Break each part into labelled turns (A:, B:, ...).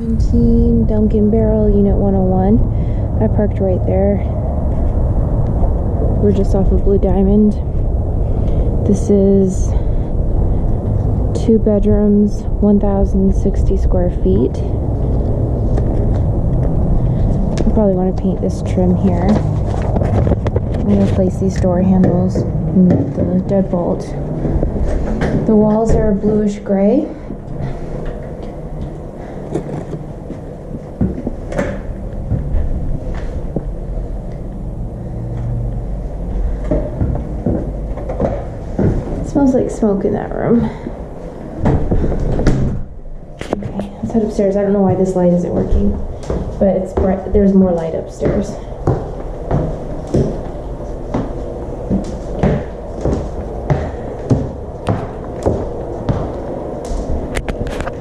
A: 17 Duncan barrel, unit 101. I parked right there. We're just off of Blue Diamond. This is 2 bedrooms, 1,060 square feet. I probably want to paint this trim here. I'm going to place these door handles and the deadbolt. The walls are bluish gray. It smells like smoke in that room. Okay, let's head upstairs. I don't know why this light isn't working, but it's bright. There's more light upstairs.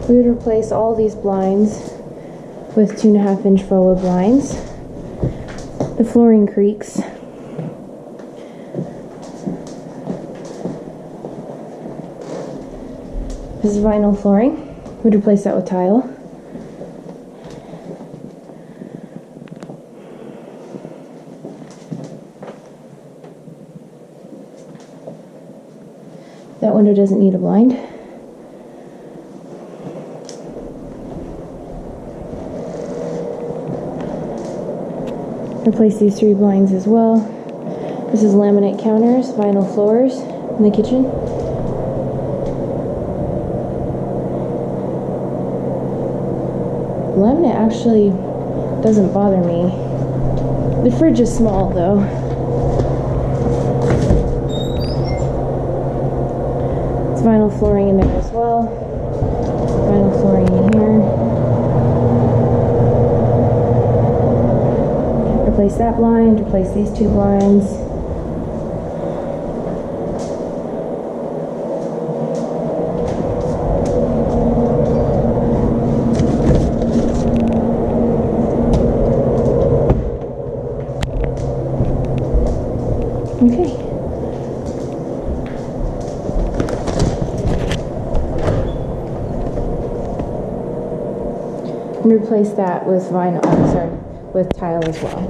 A: We would replace all these blinds with 2.5-inch forward blinds. The flooring creaks. This is vinyl flooring. We'd replace that with tile. That window doesn't need a blind. Replace these 3 blinds as well. This is laminate counters, vinyl floors in the kitchen. Laminate actually doesn't bother me. The fridge is small though. It's vinyl flooring in there as well. Vinyl flooring in here. Replace that blind, replace these 2 blinds. Okay. And replace that with vinyl, with tile as well.